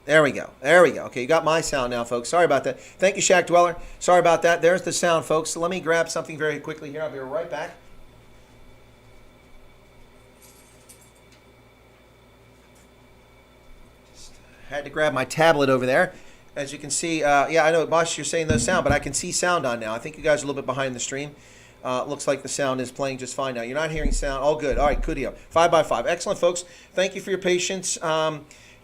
There we go. There we go. Okay, you got my sound now, folks. Sorry about that. Thank you, Shack Dweller. Sorry about that. There's the sound, folks. So let me grab something very quickly here. I'll be right back. Just had to grab my tablet over there. As you can see, yeah, I know, Bosch, you're saying no sound, but I can see sound on now. I think you guys are a little bit behind the stream. Looks like the sound is playing just fine now. You're not hearing sound. All good. All right, good deal. 5x5. Excellent, folks. Thank you for your patience.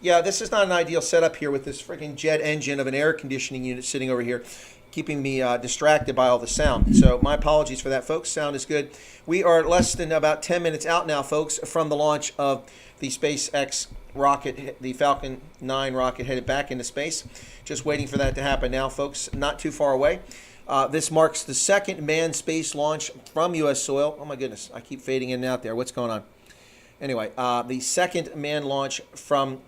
Yeah, this is not an ideal setup here with this freaking jet engine of an air conditioning unit sitting over here, keeping me distracted by all the sound. So my apologies for that, folks. Sound is good. We are less than about 10 minutes out now, folks, from the launch of the SpaceX rocket, the Falcon 9 rocket headed back into space. Just waiting for that to happen now, folks. Not too far away. This marks the second manned space launch from U.S. soil. Oh, my goodness. I keep fading in and out there. What's going on? Anyway, the second manned launch from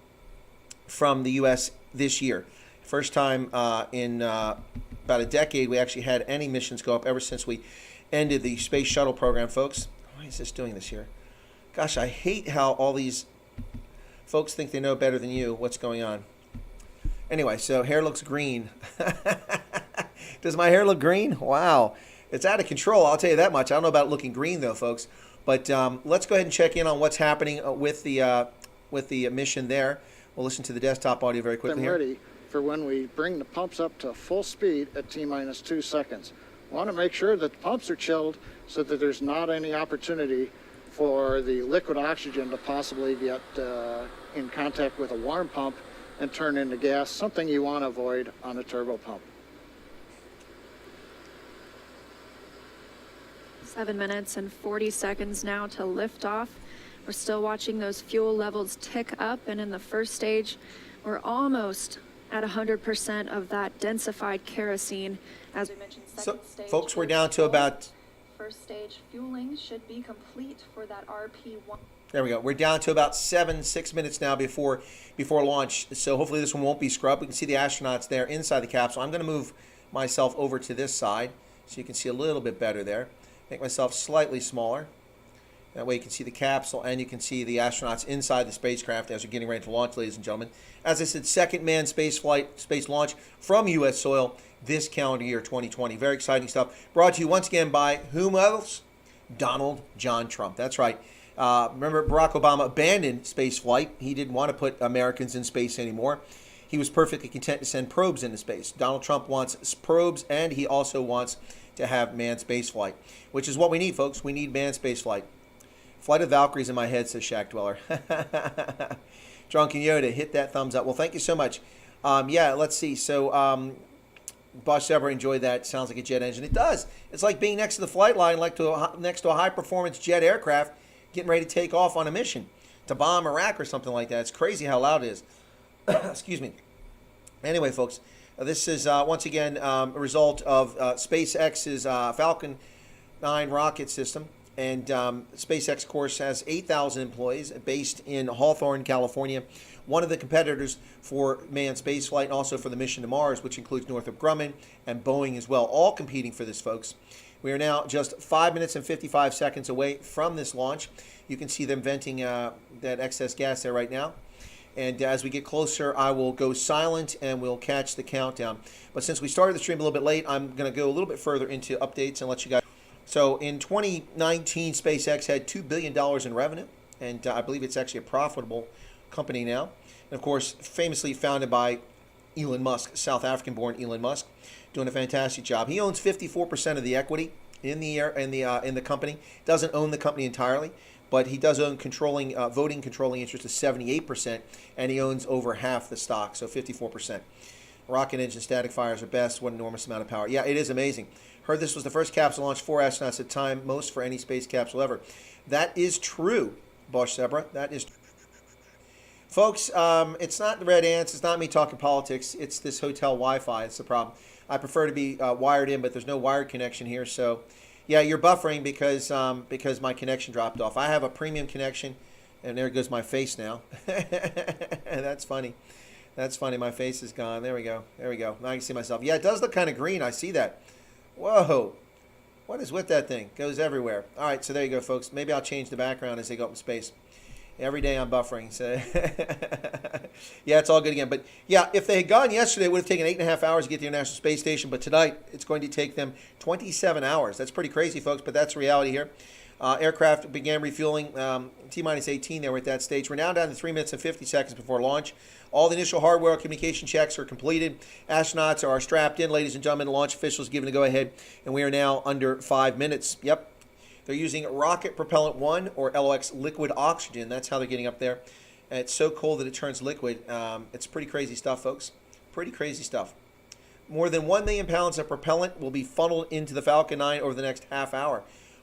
the U.S. this year. First time in about a decade we actually had any missions go up ever since we ended the space shuttle program, folks. Why is this doing this here? Gosh, I hate how all these folks think they know better than you what's going on. Anyway, so hair looks green. Does my hair look green? Wow. It's out of control, I'll tell you that much. I don't know about looking green, though, folks. But let's go ahead and check in on what's happening with the mission there. We'll listen to the desktop audio very quickly here. Ready for when we bring the pumps up to full speed at T-minus 2 seconds. We want to make sure that the pumps are chilled so that there's not any opportunity for the liquid oxygen to possibly get in contact with a warm pump and turn into gas, something you want to avoid on a turbo pump. 7 minutes and 40 seconds now to liftoff. We're still watching those fuel levels tick up, and in the first stage, we're almost at 100% of that densified kerosene. As we mentioned, second stage. Folks, we're down to about... First stage fueling should be complete for that RP1. There we go. We're down to about 6 minutes now before launch. So hopefully this one won't be scrubbed. We can see the astronauts there inside the capsule. I'm going to move myself over to this side so you can see a little bit better there. Make myself slightly smaller. That way you can see the capsule and you can see the astronauts inside the spacecraft as we're getting ready to launch, ladies and gentlemen. As I said, second manned space launch from U.S. soil this calendar year, 2020. Very exciting stuff. Brought to you once again by whom else? Donald John Trump. That's right. Remember, Barack Obama abandoned space flight. He didn't want to put Americans in space anymore. He was perfectly content to send probes into space. Donald Trump wants probes, and he also wants to have manned space flight, which is what we need, folks. We need manned space flight. Flight of Valkyries in my head, says Shack Dweller. Drunken Yoda, hit that thumbs up. Well, thank you so much. Yeah, let's see. So, Bosch ever enjoyed that? Sounds like a jet engine. It does. It's like being next to the flight line, like next to a high-performance jet aircraft, getting ready to take off on a mission to bomb Iraq or something like that. It's crazy how loud it is. Excuse me. Anyway, folks, this is once again a result of SpaceX's Falcon 9 rocket system. And SpaceX, of course, has 8,000 employees based in Hawthorne, California. One of the competitors for manned spaceflight and also for the mission to Mars, which includes Northrop Grumman and Boeing as well, all competing for this, folks. We are now just 5 minutes and 55 seconds away from this launch. You can see them venting that excess gas there right now. And as we get closer, I will go silent and we'll catch the countdown. But since we started the stream a little bit late, I'm going to go a little bit further into updates and let you guys. So in 2019, SpaceX had $2 billion in revenue, and I believe it's actually a profitable company now. And of course, famously founded by Elon Musk, South African-born Elon Musk, doing a fantastic job. He owns 54% of the equity in the company. Doesn't own the company entirely, but he does own voting controlling interest of 78%, and he owns over half the stock, so 54%. Rocket engine static fires are best. What an enormous amount of power. Yeah, it is amazing. Heard this was the first capsule launch 4 astronauts at a time, most for any space capsule ever. That is true, Bosch Zebra. That is true. Folks, it's not the red ants. It's not me talking politics. It's this hotel Wi-Fi. It's the problem. I prefer to be wired in, but there's no wired connection here. So, yeah, you're buffering because my connection dropped off. I have a premium connection, and there goes my face now. That's funny. That's funny. My face is gone. There we go. There we go. Now I can see myself. Yeah, it does look kind of green. I see that. Whoa. What is with that thing? Goes everywhere. All right, so there you go, folks. Maybe I'll change the background as they go up in space. Every day I'm buffering. So yeah, it's all good again. But yeah, if they had gone yesterday, it would have taken 8.5 hours to get to the International Space Station. But tonight, it's going to take them 27 hours. That's pretty crazy, folks, but that's reality here. Aircraft began refueling T-minus 18. They were at that stage. We're now down to 3 minutes and 50 seconds before launch. All the initial hardware communication checks are completed. Astronauts are strapped in, ladies and gentlemen. Launch officials given the go-ahead, and we are now under 5 minutes. Yep. They're using rocket propellant 1, or LOX, liquid oxygen. That's how they're getting up there. And it's so cold that it turns liquid. It's pretty crazy stuff, folks. Pretty crazy stuff. More than 1 million pounds of propellant will be funneled into the Falcon 9 over the next half hour.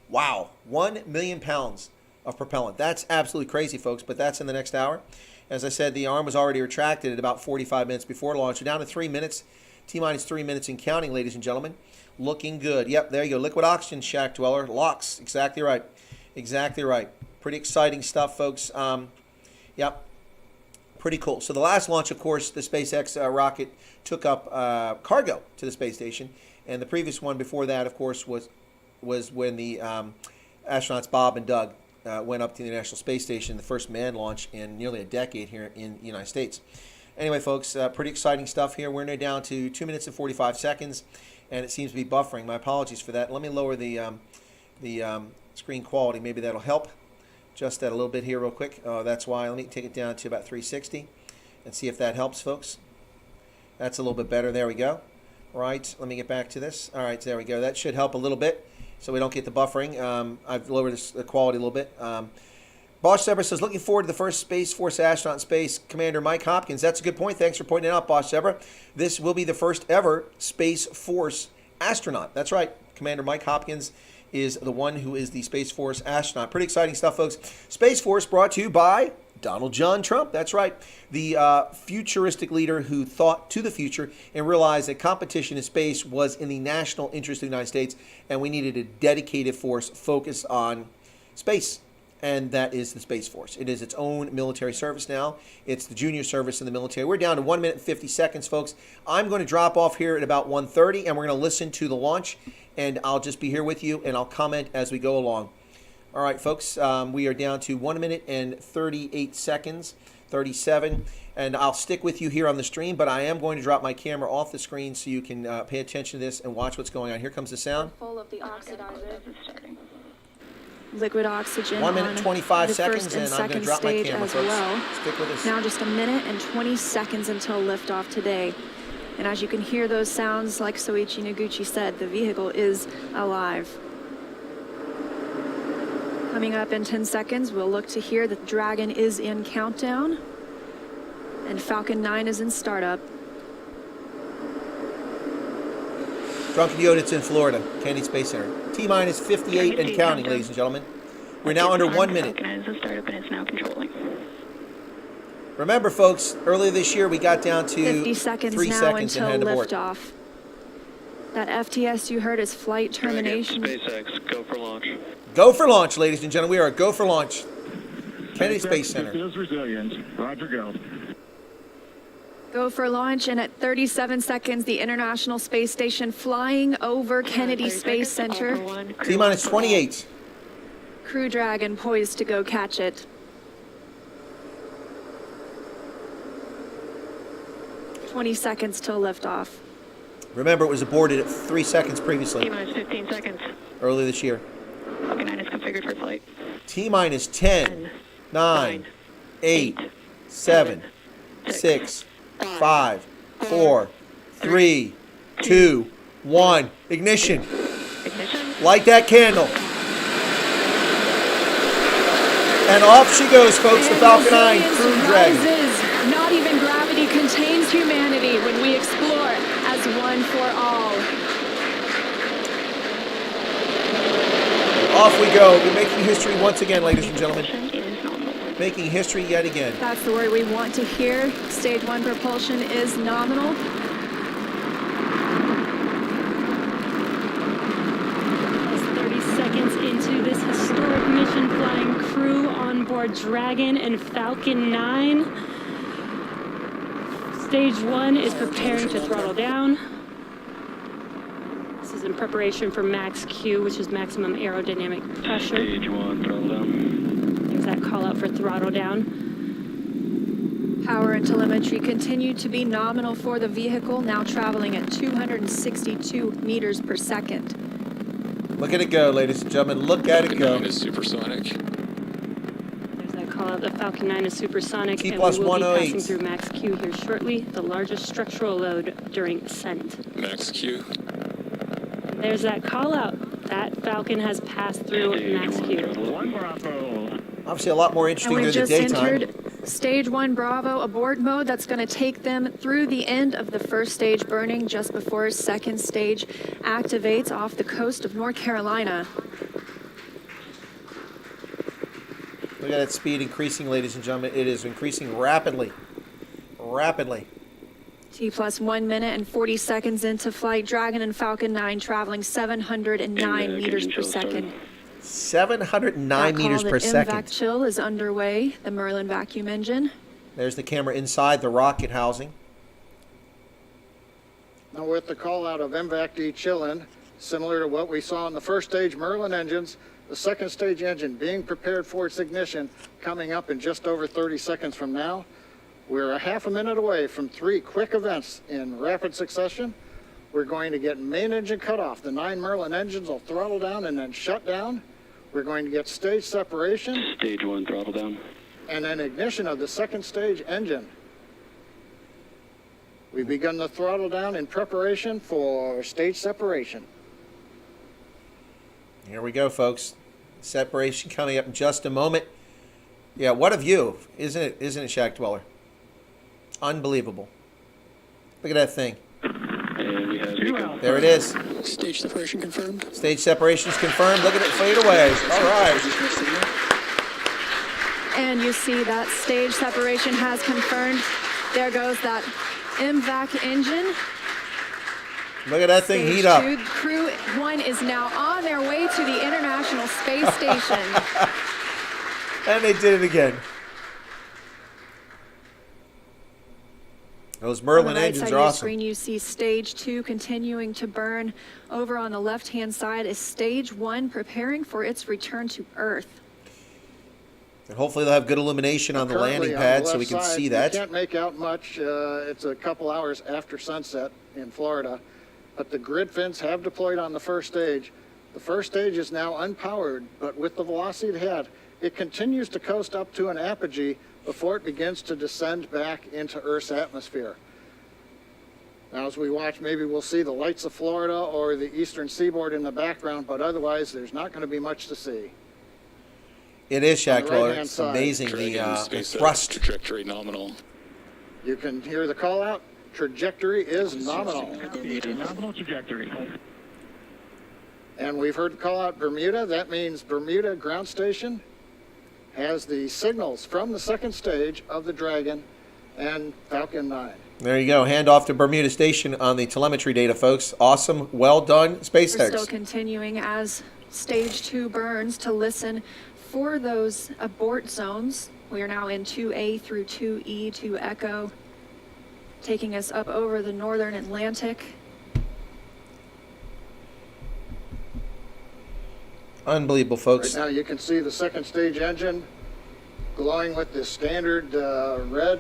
Wow, 1 million pounds of propellant. That's absolutely crazy, folks, but that's in the next hour. As I said, the arm was already retracted at about 45 minutes before launch. We're down to 3 minutes, T-minus 3 minutes and counting, ladies and gentlemen. Looking good. Yep, there you go. Liquid oxygen, Shack Dweller. LOX. Exactly right. Exactly right. Pretty exciting stuff, folks. Yep. Pretty cool. So the last launch, of course, the SpaceX rocket took up cargo to the space station. And the previous one before that, of course, was when the astronauts Bob and Doug went up to the International Space Station, the first manned launch in nearly a decade here in the United States. Anyway, folks, pretty exciting stuff here. We're now down to 2 minutes and 45 seconds. And it seems to be buffering. My apologies for that. Let me lower the screen quality. Maybe that'll help. Just that a little bit here real quick. That's why. Let me take it down to about 360 and see if that helps, folks. That's a little bit better. There we go. All right. Let me get back to this. All right. There we go. That should help a little bit so we don't get the buffering. I've lowered the quality a little bit. Bosch Zebra says, looking forward to the first Space Force astronaut in space. Commander Mike Hopkins. That's a good point. Thanks for pointing it out, Bosch Zebra. This will be the first ever Space Force astronaut. That's right. Commander Mike Hopkins is the one who is the Space Force astronaut. Pretty exciting stuff, folks. Space Force brought to you by Donald John Trump. That's right. The futuristic leader who thought to the future and realized that competition in space was in the national interest of the United States, and we needed a dedicated force focused on space. And that is the Space Force. It is its own military service now. It's the junior service in the military. We're down to 1 minute and 50 seconds, folks. I'm going to drop off here at about 1:30, and we're going to listen to the launch, and I'll just be here with you, and I'll comment as we go along. All right, folks, we are down to 1 minute and 38 seconds, 37, and I'll stick with you here on the stream, but I am going to drop my camera off the screen so you can pay attention to this and watch what's going on. Here comes the sound. Full of the oxidizer. Liquid oxygen. 1 minute and 25 the seconds, first and I'm going to drop my stage camera, as folks. well. Stick with us. Now just 1 minute and 20 seconds until liftoff today. And as you can hear those sounds, like Soichi Noguchi said, the vehicle is alive. Coming up in 10 seconds, we'll look to hear that Dragon is in countdown. And Falcon 9 is in startup. Drunken Yoda, in Florida, Kennedy Space Center. T-minus 58 and counting, ladies and gentlemen. We're now under 1 minute. Falcon 9 is in startup and it's now controlling. Remember, folks, earlier this year we got down to 50 seconds 3 now seconds and until headed aboard. liftoff. That FTS you heard is flight termination. SpaceX, go for launch. Go for launch, ladies and gentlemen. We are go for launch. Kennedy Space Center. Is resilient. Roger, go. Go for launch, and at 37 seconds, the International Space Station flying over Kennedy Space Center. T-minus 28. Crew Dragon poised to go catch it. 20 seconds till liftoff. Remember, it was aborted at 3 seconds previously, T-minus 15 seconds. earlier this year. Falcon 9 is configured for flight. T-minus 10, 9, 8, 7, 6, 5, 4, 3, 2, 1. Ignition. Ignition. Light that candle. And off she goes, folks, the Falcon 9 Crew Dragon. Rises. Not even gravity contains humanity when we explore as one for all. Off we go. We're making history once again, ladies and gentlemen. Propulsion is nominal. Making history yet again. That's the word we want to hear. Stage 1 propulsion is nominal. Almost 30 seconds into this historic mission, flying crew on board Dragon and Falcon 9. Stage 1 is preparing to throttle down. This is in preparation for max Q, which is maximum aerodynamic pressure. Stage 1, throttle down. There's that call out for throttle down. Power and telemetry continue to be nominal for the vehicle, now traveling at 262 meters per second. Look at it go, ladies and gentlemen. Look at it go. Falcon 9 is supersonic. There's that call out. The Falcon 9 is supersonic, T and plus we will be 108. passing through max Q here shortly, the largest structural load during ascent. Max Q. There's that call out. That Falcon has passed through max Q. One Bravo. Obviously, a lot more And interesting we've during the just daytime. entered stage 1 Bravo abort mode. That's going to take them through the end of the first stage burning just before second stage activates off the coast of North Carolina. Look at that speed increasing, ladies and gentlemen. It is increasing rapidly. Rapidly. T plus 1 minute and 40 seconds into flight. Dragon and Falcon 9 traveling 709 meters per second. 709 meters per MVAC second. chill is underway. The Merlin vacuum engine. There's the camera inside the rocket housing. Now with the call out of MVAC-D chillin, similar to what we saw in the first stage Merlin engines, the second stage engine being prepared for its ignition coming up in just over 30 seconds from now. We're a half a minute away from 3 quick events in rapid succession. We're going to get main engine cutoff. The 9 Merlin engines will throttle down and then shut down. We're going to get stage separation. Stage 1 throttle down. And then ignition of the second stage engine. We've begun the throttle down in preparation for stage separation. Here we go, folks. Separation coming up in just a moment. Yeah, what a view, isn't it, Shack Dweller? Unbelievable. Look at that thing. And we have There it is. stage separation confirmed. Stage separation is confirmed. Look at it fade away. All right. And you see that stage separation has confirmed. There goes that MVAC engine. Look at that thing Stage heat up. 2, Crew 1 is now on their way to the International Space Station. And they did it again. Those On Merlin the right engines side are of your awesome. screen, you see stage 2 continuing to burn. Over on the left-hand side is stage 1 preparing for its return to Earth. And hopefully they'll have good illumination on the Currently, landing on pad the so we left can side, see that. We can't make out much. It's a couple hours after sunset in Florida. But the grid fins have deployed on the first stage. The first stage is now unpowered, but with the velocity it had, it continues to coast up to an apogee before it begins to descend back into Earth's atmosphere. Now, as we watch, maybe we'll see the lights of Florida or the eastern seaboard in the background, but otherwise, there's not going to be much to see. It is, Shack On the Dweller. right-hand It's side, amazing, Dragon the SpaceX thrust. trajectory nominal. You can hear the call out. Trajectory is nominal. Nominal trajectory. And we've heard the call out Bermuda. That means Bermuda ground station has the signals from the second stage of the Dragon and Falcon 9. There you go. Hand off to Bermuda Station on the telemetry data, folks. Awesome. Well done, We're still SpaceX. continuing as stage 2 burns to listen for those abort zones. We are now in 2A through 2E to Echo, taking us up over the northern Atlantic. Unbelievable, Right folks. now you can see the second stage engine glowing with the standard red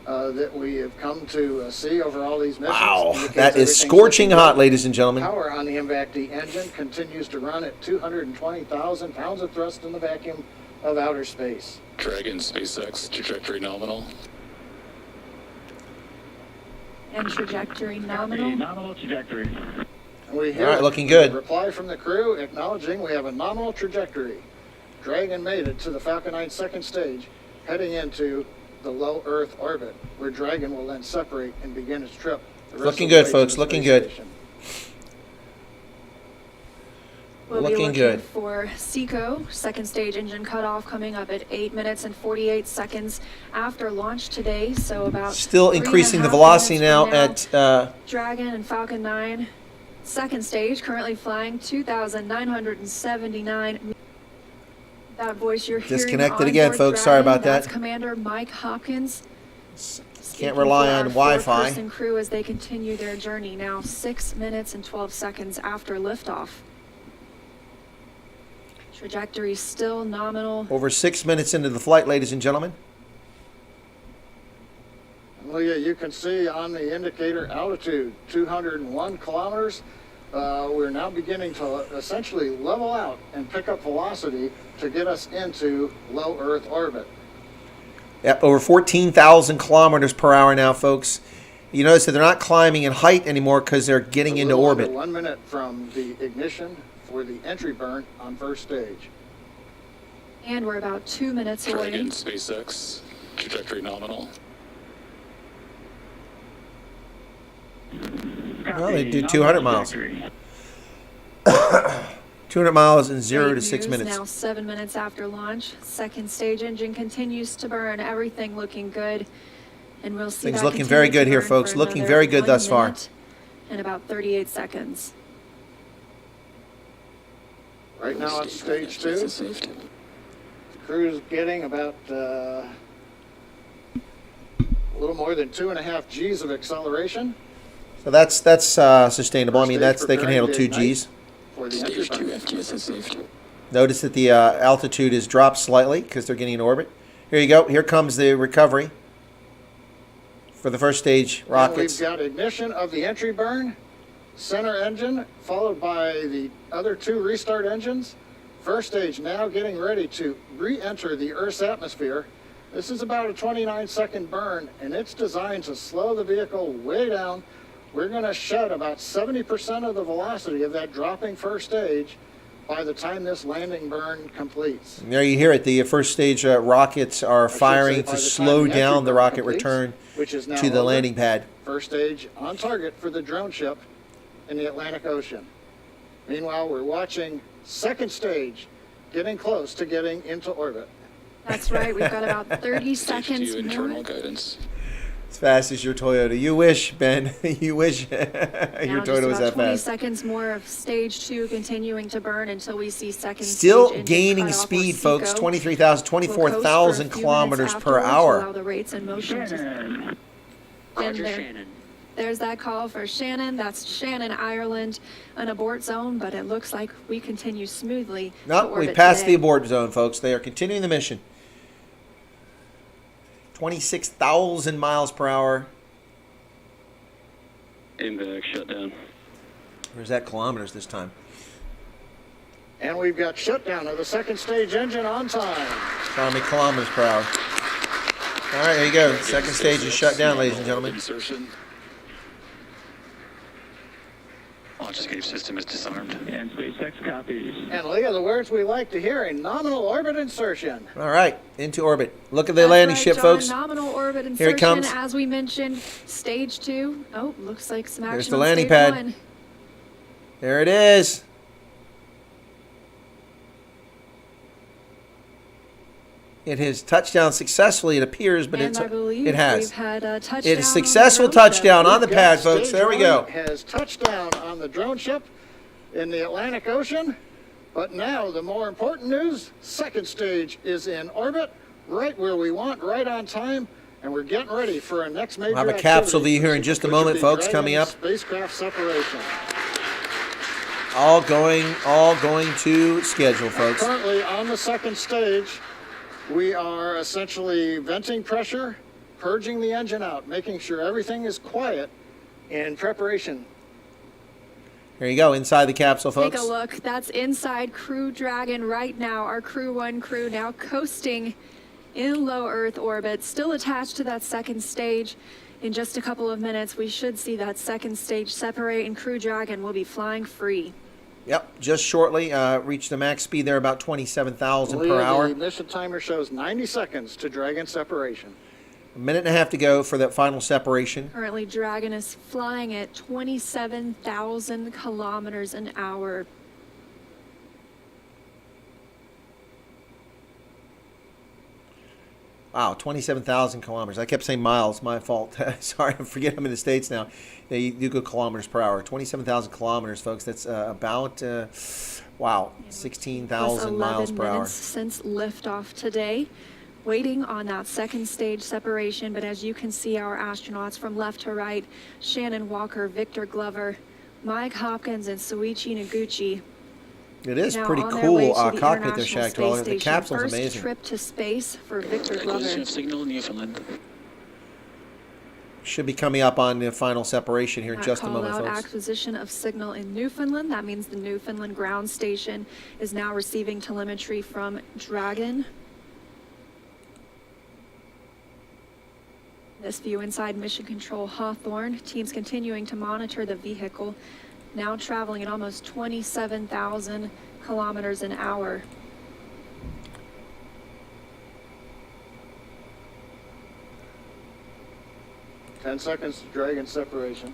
that we have come to see over all these missions. Wow. Indicates That is everything's scorching looking hot, good. ladies and gentlemen. Power on the MVAC-D engine continues to run at 220,000 pounds of thrust in the vacuum of outer space. Dragon SpaceX trajectory nominal. And trajectory The nominal. nominal trajectory. And we hear All right, looking good. a reply from the crew acknowledging we have a nominal trajectory. Dragon made it to the Falcon 9 second stage, heading into the low Earth orbit, where Dragon will then separate and begin its trip. the rest Looking of the good, way folks, to the looking space good. station. We'll be Looking looking good. for SECO, second stage engine cutoff coming up at 8 minutes and 48 seconds after launch today. So about Still 3.5 increasing the velocity minutes now from at Dragon and Falcon 9, second stage, currently flying 2,979. That voice you're hearing Disconnected on again, board folks. Sorry Dragon, about that. That's Commander Mike Hopkins. can't speaking rely for on our Wi-Fi. four-person crew as they continue their journey now 6 minutes and 12 seconds after liftoff. Trajectory still nominal. Over 6 minutes into the flight, ladies and gentlemen. Well, yeah, you can see on the indicator altitude, 201 kilometers. We're now beginning to essentially level out and pick up velocity to get us into low Earth orbit. Yep, over 14,000 kilometers per hour now, folks. You notice that they're not climbing in height anymore because they're getting into orbit. 1 minute from the ignition for the entry burn on first stage. And we're about 2 minutes away. Dragon, SpaceX, trajectory nominal. Well, they do 200 miles. 200 miles in 0 to 6 minutes. Now 7 minutes after launch. Second stage engine continues to burn. Everything looking good. And we'll see Things that looking very continue good to here, burn folks. for Looking another very good 1 thus far. minute And about 38 seconds. Right now it's stage 2. The crew's getting about a little more than 2.5 G's of acceleration. So that's sustainable. I mean, First stage they can handle 2 preparing to Gs. For the entry Stage 2 burn. FTS saved. Notice that the altitude is dropped slightly because they're getting in orbit. Here you go. Here comes the recovery for the first stage And rockets. we've got ignition of the entry burn, center engine, followed by the other 2 restart engines. First stage now getting ready to re-enter the Earth's atmosphere. This is about a 29-second burn, and it's designed to slow the vehicle way down. We're going to shed about 70% of the velocity of that dropping first stage by the time this landing burn completes. And there you hear it. The first stage rockets are I should say firing by to the time slow the entry down the burn rocket completes, return which is now to the over. landing pad. First stage on target for the drone ship in the Atlantic Ocean. Meanwhile, we're watching second stage getting close to getting into orbit. That's right. We've got about 30 Stage seconds 2 internal more. guidance. As fast as your Toyota. You wish, Ben. You wish your Now Toyota just was about that 20 fast. seconds more of stage 2 continuing to burn until we see second Still stage engine gaining cut off or speed, seek folks. out. 23,000, We'll coast for a 24,000 few kilometers minutes per afterwards to allow hour. the rates in motion to Shannon. and there's that call for Shannon. That's Shannon, Ireland, an abort zone, but it looks like we continue smoothly. to No, we orbit passed today. the abort zone, folks. They are continuing the mission. 26,000 miles per hour. AIMVAC shut down. Where's that kilometers this time? And we've got shutdown of the second stage engine on time. Telling me kilometers per hour. All right, there you go. Second stage is shut down, ladies and gentlemen. Insertion. Launch escape system is disarmed. And SpaceX copies. And look at the words we like to hear, a nominal orbit insertion. All right, into orbit. Look at the That's landing right, ship, John. folks. Nominal orbit insertion, Here it comes. as we mentioned, stage 2. Oh, looks like some action There's the on landing stage pad. 1. There it is. It has touched down successfully, it appears, but And I believe it has. we've had a touchdown. It is on the successful drone ship. touchdown on the We've got pad, folks. stage There we one go. Has touched down on the drone ship in the Atlantic Ocean. But now the more important news, second stage is in orbit, right where we want, right on time, and we're getting ready for our next major We'll have a activity, capsule to you here in just a which will moment, be folks, Dragon coming up. Spacecraft separation. All going to schedule, folks. Currently on the second stage, we are essentially venting pressure, purging the engine out, making sure everything is quiet in preparation. Here you go, inside the capsule, folks. Take a look. That's inside Crew Dragon right now. Our Crew 1 crew now coasting in low Earth orbit, still attached to that second stage. In just a couple of minutes, we should see that second stage separate, and Crew Dragon will be flying free. Yep, just shortly reached the max speed there, about 27,000 per Leah, hour. The mission timer shows 90 seconds to Dragon separation. A minute and a half to go for that final separation. Currently, Dragon is flying at 27,000 kilometers an hour. Wow, 27,000 kilometers. I kept saying miles. My fault. Sorry, I forget I'm in the States now. They do go kilometers per hour. 27,000 kilometers, folks. That's about, wow, 16,000 miles per hour. minutes since liftoff today. Waiting on that second stage separation, but as you can see, our astronauts from left to right, Shannon Walker, Victor Glover, Mike Hopkins, and Soichi Noguchi, It is Now pretty on their cool way to the cockpit there, International Shack Space Dweller. The Station. capsule's First amazing. trip to space for Victor Acquisition Glover. of signal in Newfoundland. Should be coming up on the final separation here in That just a call moment, out folks. acquisition of signal in Newfoundland. That means the Newfoundland ground station is now receiving telemetry from Dragon. This view inside Mission Control Hawthorne. Teams continuing to monitor the vehicle, now traveling at almost 27,000 kilometers an hour. Ten seconds to Dragon separation.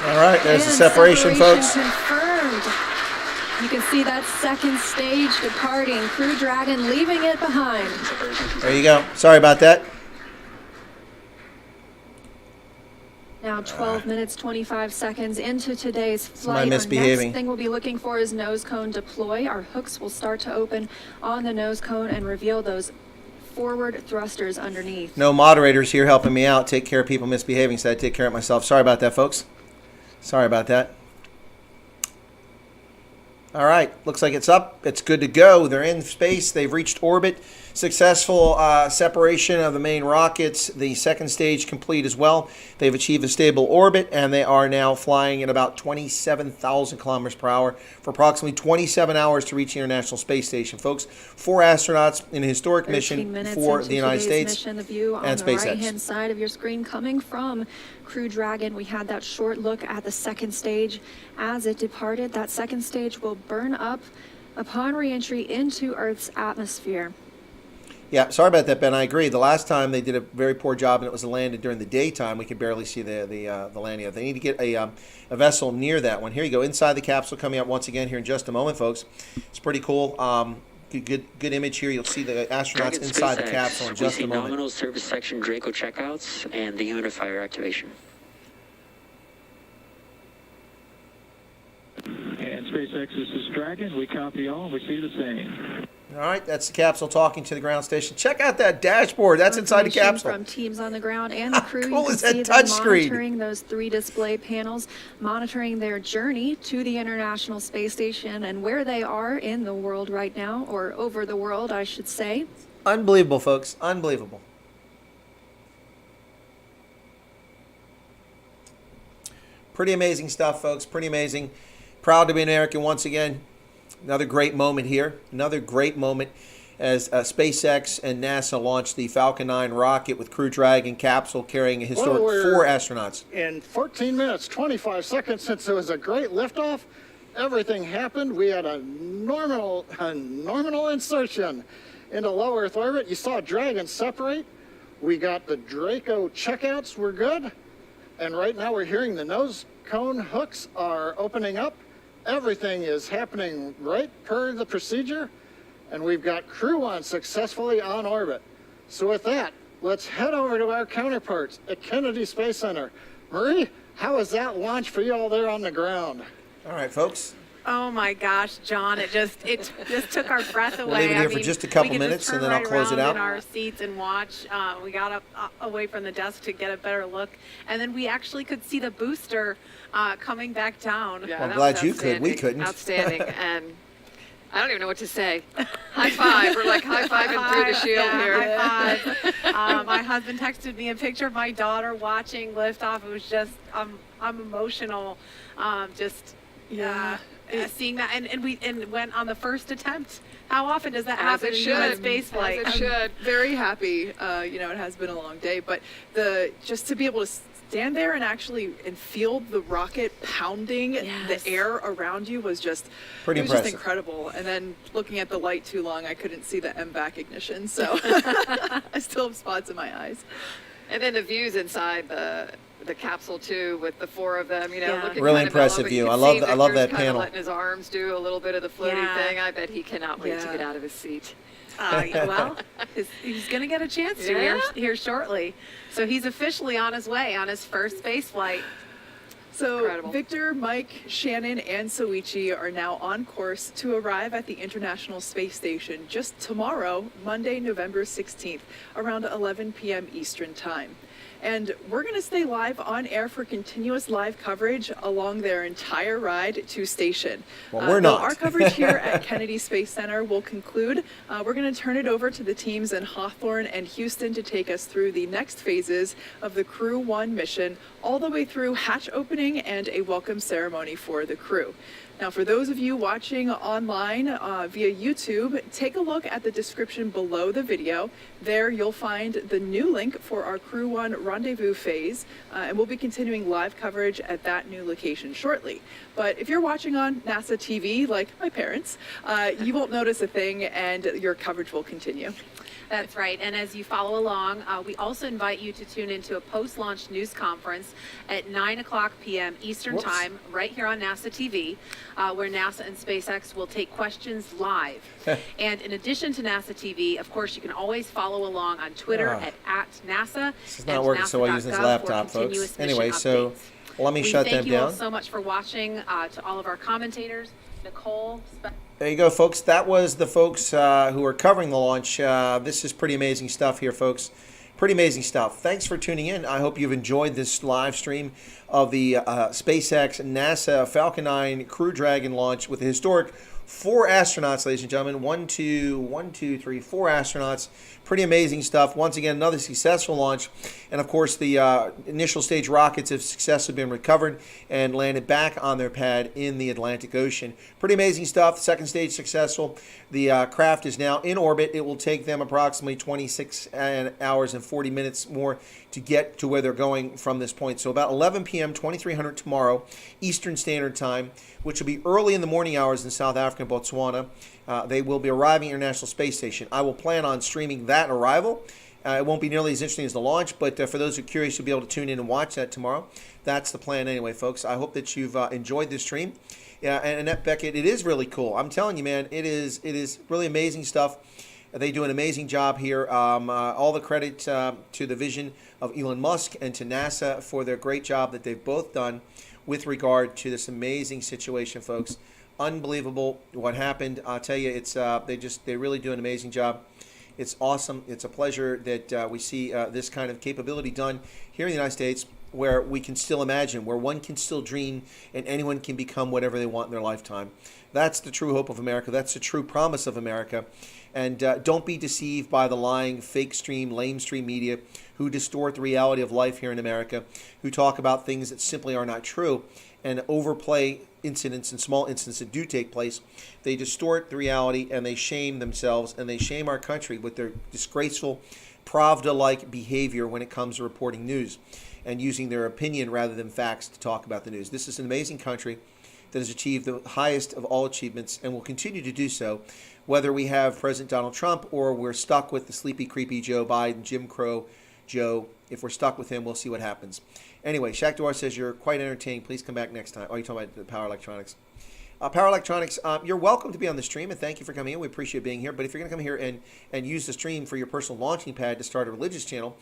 All right, there's the And separation, folks. confirmed. You can see that second stage departing. Crew Dragon leaving it behind. There you go. Sorry about that. Now 12 minutes, 25 seconds into today's Somebody flight. Our misbehaving. next thing we'll be looking for is nose cone deploy. Our hooks will start to open on the nose cone and reveal those forward thrusters underneath. No moderators here helping me out. Take care of people misbehaving, so I take care of myself. Sorry about that, folks. Sorry about that. All right, looks like it's up. It's good to go. They're in space. They've reached orbit. Successful separation of the main rockets. The second stage complete as well. They've achieved a stable orbit, and they are now flying at about 27,000 kilometers per hour for approximately 27 hours to reach the International Space Station. Folks, 4 astronauts in a historic 13 mission minutes for into the United today's States mission, the view on and the SpaceX. right-hand side of your screen coming from Crew Dragon. We had that short look at the second stage as it departed. That second stage will burn up upon re-entry into Earth's atmosphere. Yeah, sorry about that, Ben. I agree. The last time they did a very poor job, and it was landed during the daytime. We could barely see the landing. They need to get a vessel near that one. Here you go, inside the capsule, coming up once again here in just a moment, folks. It's pretty cool. Good image here. You'll see the astronauts Dragon inside the SpaceX. capsule in We just see a moment. nominal service section Draco checkouts and the humidifier activation. And SpaceX, this is Dragon. We copy all. We see the same. All right, that's the capsule talking to the ground station. Check out that dashboard. That's inside the Information capsule. From teams on the ground and the crew, cool you can is that see them touch screen? monitoring those 3 display panels, monitoring their journey to the International Space Station and where they are in the world right now, or over the world, I should say. Unbelievable, folks. Unbelievable. Pretty amazing stuff, folks. Pretty amazing. Proud to be an American once again. Another great moment here. Another great moment as SpaceX and NASA launched the Falcon 9 rocket with Crew Dragon capsule carrying a historic Well, 4 astronauts. In 14 minutes, 25 seconds since it was a great liftoff, everything happened. We had a nominal insertion into low Earth orbit. You saw Dragon separate. We got the Draco checkouts were good. And right now we're hearing the nose cone hooks are opening up. Everything is happening right per the procedure. And we've got Crew 1 successfully on orbit. So with that, let's head over to our counterparts at Kennedy Space Center. Marie, how was that launch for you all there on the ground? All right, folks. Oh my gosh, John! It just took our breath away. We'll leave it here for just a couple we could minutes, just and turn then I'll right close it around out. in our seats and watch. We got up away from the desk to get a better look, and then we actually could see the booster coming back down. Yeah, Well, I'm that glad was you could. We outstanding. couldn't. Outstanding. And I don't even know what to say. High five. We're like high-fiving through the shield Yeah, here. high five. My husband texted me a picture of my daughter watching liftoff. It was just, I'm emotional. Seeing that, and we went on the first attempt. How often does that As happen it in should. human space flight? As it should. Very happy. It has been a long day, but just to be able to stand there and feel the rocket pounding the air around you was just Pretty it was impressive. just incredible. And then looking at the light too long, I couldn't see the MVAC ignition, so I still have spots in my eyes. And then the views inside the capsule too, with the 4 of them, Yeah. looking Really kind of impressive mellow, but view. you I could love see that- I love Victor's that kinda panel. letting his arms do a little bit of the floaty Yeah. thing. I bet he cannot wait to Yeah. get out of his seat. Well, he's going to get a chance to here shortly. So he's officially on his way on his first space flight. So Incredible. Victor, Mike, Shannon, and Soichi are now on course to arrive at the International Space Station just tomorrow, Monday, November 16th, around 11 p.m. Eastern Time. And we're going to stay live on air for continuous live coverage along their entire ride to station. Well, we're not. Our coverage here at Kennedy Space Center will conclude. We're going to turn it over to the teams in Hawthorne and Houston to take us through the next phases of the Crew 1 mission, all the way through hatch opening and a welcome ceremony for the crew. Now, for those of you watching online via YouTube, take a look at the description below the video. There you'll find the new link for our Crew 1 rendezvous phase, and we'll be continuing live coverage at that new location shortly. But if you're watching on NASA TV, like my parents, you won't notice a thing, and your coverage will continue. That's right. And as you follow along, we also invite you to tune into a post-launch news conference at 9 o'clock p.m. Eastern Time, right here on NASA TV, where NASA and SpaceX will take questions live. And in addition to NASA TV, of course, you can always follow along on Twitter at @NASA. This is not working, so I'll use this laptop, folks. Anyway, so let me shut them Thank you all down. so much for watching. To all of our commentators, Nicole. There you go, folks. That was the folks who are covering the launch. This is pretty amazing stuff here, folks. Pretty amazing stuff. Thanks for tuning in. I hope you've enjoyed this live stream of the SpaceX NASA Falcon 9 Crew Dragon launch with a historic 4 astronauts, ladies and gentlemen. 4 astronauts. Pretty amazing stuff. Once again, another successful launch. And of course, the initial stage rockets have successfully been recovered and landed back on their pad in the Atlantic Ocean. Pretty amazing stuff. Second stage successful. The craft is now in orbit. It will take them approximately 26 hours and 40 minutes more to get to where they're going from this point. So about 11 p.m., 2300 tomorrow, Eastern Standard Time, which will be early in the morning hours in South Africa and Botswana. They will be arriving at International Space Station. I will plan on streaming that arrival. It won't be nearly as interesting as the launch, but for those who are curious, you'll be able to tune in and watch that tomorrow. That's the plan anyway, folks. I hope that you've enjoyed this stream. And Annette Beckett, it is really cool. I'm telling you, man, it is really amazing stuff. They do an amazing job here. All the credit to the vision of Elon Musk and to NASA for their great job that they've both done with regard to this amazing situation, folks. Unbelievable what happened. I'll tell you, it's they really do an amazing job. It's awesome. It's a pleasure that we see this kind of capability done here in the United States, where we can still imagine, where one can still dream, and anyone can become whatever they want in their lifetime. That's the true hope of America. That's the true promise of America. And don't be deceived by the lying, fake stream, lame stream media who distort the reality of life here in America, who talk about things that simply are not true and overplay incidents and small incidents that do take place. They distort the reality and they shame themselves and they shame our country with their disgraceful Pravda-like behavior when it comes to reporting news and using their opinion rather than facts to talk about the news. This is an amazing country that has achieved the highest of all achievements and will continue to do so, whether we have President Donald Trump or we're stuck with the sleepy, creepy Joe Biden, Jim Crow Joe. If we're stuck with him, we'll see what happens. Anyway, Shaq Dwar says you're quite entertaining. Please come back next time. Oh, you're talking about the Power Electronics. Power Electronics, you're welcome to be on the stream, and thank you for coming in. We appreciate being here. But if you're going to come here and use the stream for your personal launching pad to start a religious channel,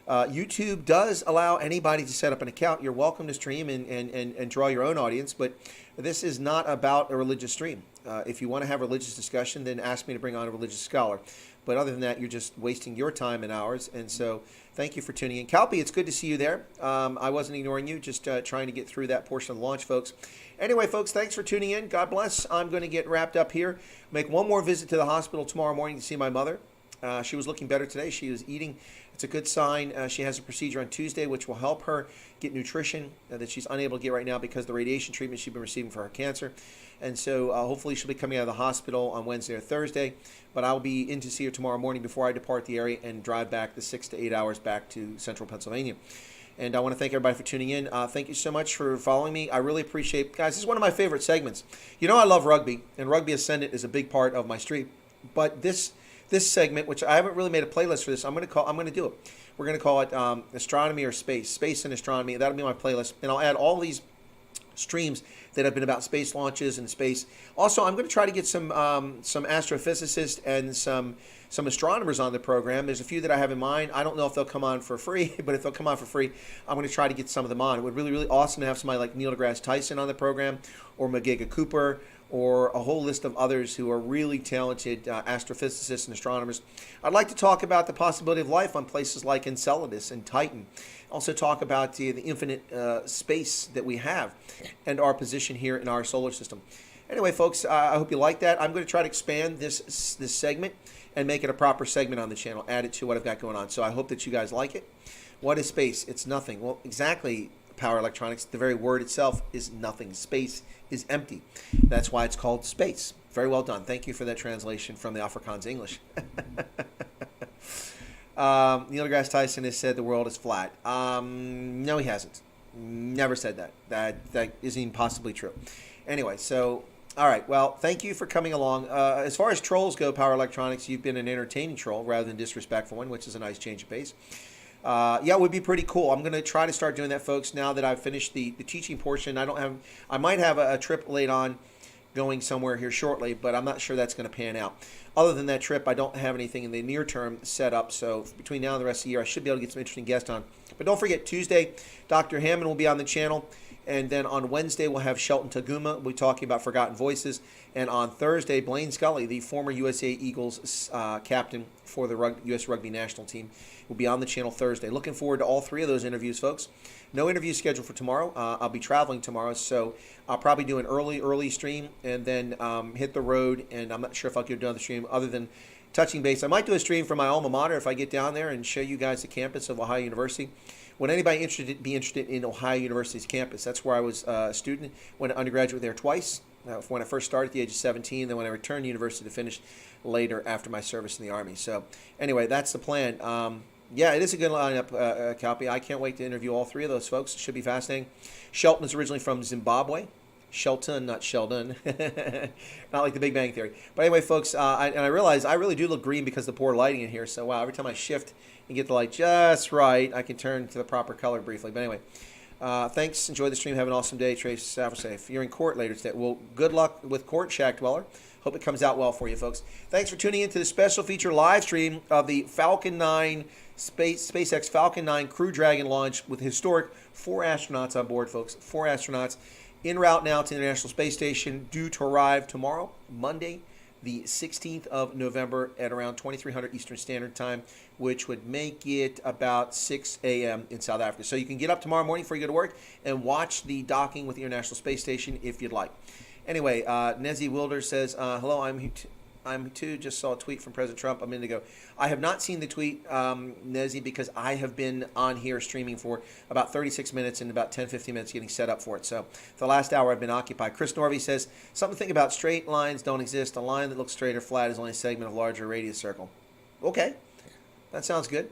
YouTube does allow anybody to set up an account. You're welcome to stream and draw your own audience, but this is not about a religious stream. If you want to have a religious discussion, then ask me to bring on a religious scholar. But other than that, you're just wasting your time and ours. And so thank you for tuning in. Calpy, it's good to see you there. I wasn't ignoring you, just trying to get through that portion of the launch, folks. Anyway, folks, thanks for tuning in. God bless. I'm going to get wrapped up here. Make one more visit to the hospital tomorrow morning to see my mother. She was looking better today. She was eating. It's a good sign. She has a procedure on Tuesday, which will help her get nutrition that she's unable to get right now because of the radiation treatment she's been receiving for her cancer. And so hopefully she'll be coming out of the hospital on Wednesday or Thursday. But I'll be in to see her tomorrow morning before I depart the area and drive back the 6 to 8 hours back to central Pennsylvania. And I want to thank everybody for tuning in. Thank you so much for following me. I really appreciate, guys, this is one of my favorite segments. You know I love rugby, and Rugby Ascendant is a big part of my stream. But this segment, which I haven't really made a playlist for this, I'm going to do it. We're going to call it Astronomy or Space and Astronomy. That'll be my playlist. And I'll add all these streams that have been about space launches and space. Also, I'm going to try to get some astrophysicists and some astronomers on the program. There's a few that I have in mind. I don't know if they'll come on for free, but if they'll come on for free, I'm going to try to get some of them on. It would really, really awesome to have somebody like Neil deGrasse Tyson on the program, or McGiga Cooper, or a whole list of others who are really talented astrophysicists and astronomers. I'd like to talk about the possibility of life on places like Enceladus and Titan. Also talk about the infinite space that we have and our position here in our solar system. Anyway, folks, I hope you like that. I'm going to try to expand this segment and make it a proper segment on the channel, add it to what I've got going on. So I hope that you guys like it. What is space? It's nothing. Well, exactly, power electronics. The very word itself is nothing. Space is empty. That's why it's called space. Very well done. Thank you for that translation from the Afrikaans English. Neil deGrasse Tyson has said the world is flat. No, he hasn't. Never said that. That isn't even possibly true. Anyway, so, all right. Well, thank you for coming along. As far as trolls go, Power Electronics, you've been an entertaining troll rather than disrespectful one, which is a nice change of pace. Yeah, it would be pretty cool. I'm going to try to start doing that, folks, now that I've finished the teaching portion. I might have a trip late on going somewhere here shortly, but I'm not sure that's going to pan out. Other than that trip, I don't have anything in the near term set up, so between now and the rest of the year, I should be able to get some interesting guests on. But don't forget, Tuesday, Dr. Hammond will be on the channel, and then on Wednesday, we'll have Shelton Taguma. We'll be talking about Forgotten Voices, and on Thursday, Blaine Scully, the former USA Eagles captain for the U.S. Rugby National Team, will be on the channel Thursday. Looking forward to all three of those interviews, folks. No interview scheduled for tomorrow. I'll be traveling tomorrow, so I'll probably do an early stream and then hit the road, and I'm not sure if I'll do another stream other than touching base. I might do a stream from my alma mater if I get down there and show you guys the campus of Ohio University. Would anybody be interested in Ohio University's campus? That's where I was a student, went undergraduate there twice. When I first started at the age of 17, then when I returned to university to finish later after my service in the Army. So anyway, that's the plan. Yeah, it is a good lineup, Copy. I can't wait to interview all three of those folks. It should be fascinating. Shelton is originally from Zimbabwe. Shelton, not Sheldon. Not like the Big Bang Theory. But anyway, folks, I realize I really do look green because of the poor lighting in here. So, wow, every time I shift and get the light just right, I can turn to the proper color briefly. But anyway, thanks. Enjoy the stream. Have an awesome day. Trace safe. You're in court later today. Well, good luck with court, Shack Dweller. Hope it comes out well for you, folks. Thanks for tuning in to the special feature live stream of the Falcon 9 SpaceX Falcon 9 Crew Dragon launch with historic 4 astronauts on board, folks. 4 astronauts en route now to the International Space Station, due to arrive tomorrow, Monday, the 16th of November at around 2300 Eastern Standard Time, which would make it about 6 a.m. in South Africa. So you can get up tomorrow morning before you go to work and watch the docking with the International Space Station if you'd like. Anyway, Nezzy Wilder says, hello, I'm too. Just saw a tweet from President Trump a minute ago. I have not seen the tweet, Nezzy, because I have been on here streaming for about 36 minutes and about 10-15 minutes getting set up for it. So the last hour I've been occupied. Chris Norvey says, something to think about. Straight lines don't exist. A line that looks straight or flat is only a segment of larger radius circle. Okay, that sounds good.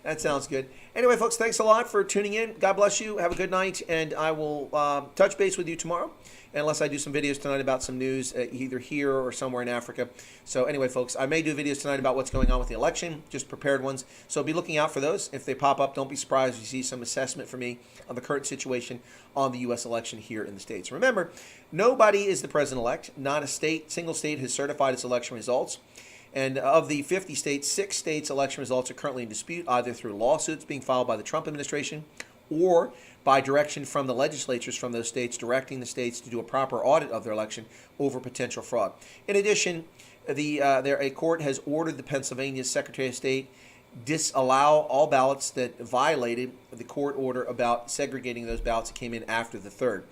That sounds good. Anyway, folks, thanks a lot for tuning in. God bless you. Have a good night, and I will touch base with you tomorrow, unless I do some videos tonight about some news either here or somewhere in Africa. So anyway, folks, I may do videos tonight about what's going on with the election, just prepared ones. So be looking out for those. If they pop up, don't be surprised if you see some assessment from me on the current situation on the U.S. election here in the States. Remember, nobody is the president-elect. Not a single state has certified its election results. And of the 50 states, 6 states' election results are currently in dispute, either through lawsuits being filed by the Trump administration or by direction from the legislatures from those states directing the states to do a proper audit of their election over potential fraud. In addition, a court has ordered the Pennsylvania Secretary of State disallow all ballots that violated the court order about segregating those ballots that came in after the 3rd.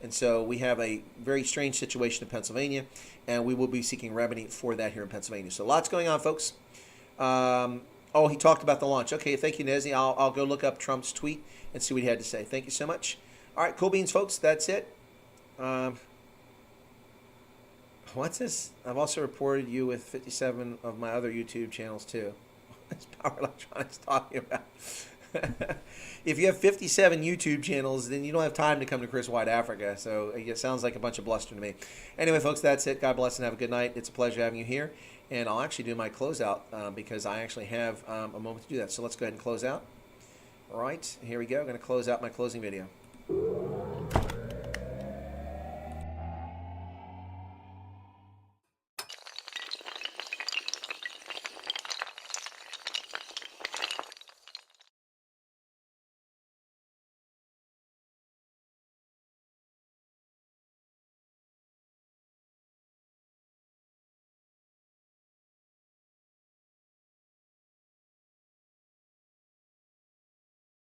And so we have a very strange situation in Pennsylvania, and we will be seeking remedy for that here in Pennsylvania. So lots going on, folks. Oh, he talked about the launch. Okay, thank you, Nezzy. I'll go look up Trump's tweet and see what he had to say. Thank you so much. All right, cool beans, folks. That's it. What's this? I've also reported you with 57 of my other YouTube channels, too. What's Power Electronics talking about? If you have 57 YouTube channels, then you don't have time to come to Chris White Africa. So it sounds like a bunch of bluster to me. Anyway, folks, that's it. God bless and have a good night. It's a pleasure having you here. And I'll actually do my closeout because I actually have a moment to do that. So let's go ahead and close out. All right, here we go. I'm going to close out my closing video.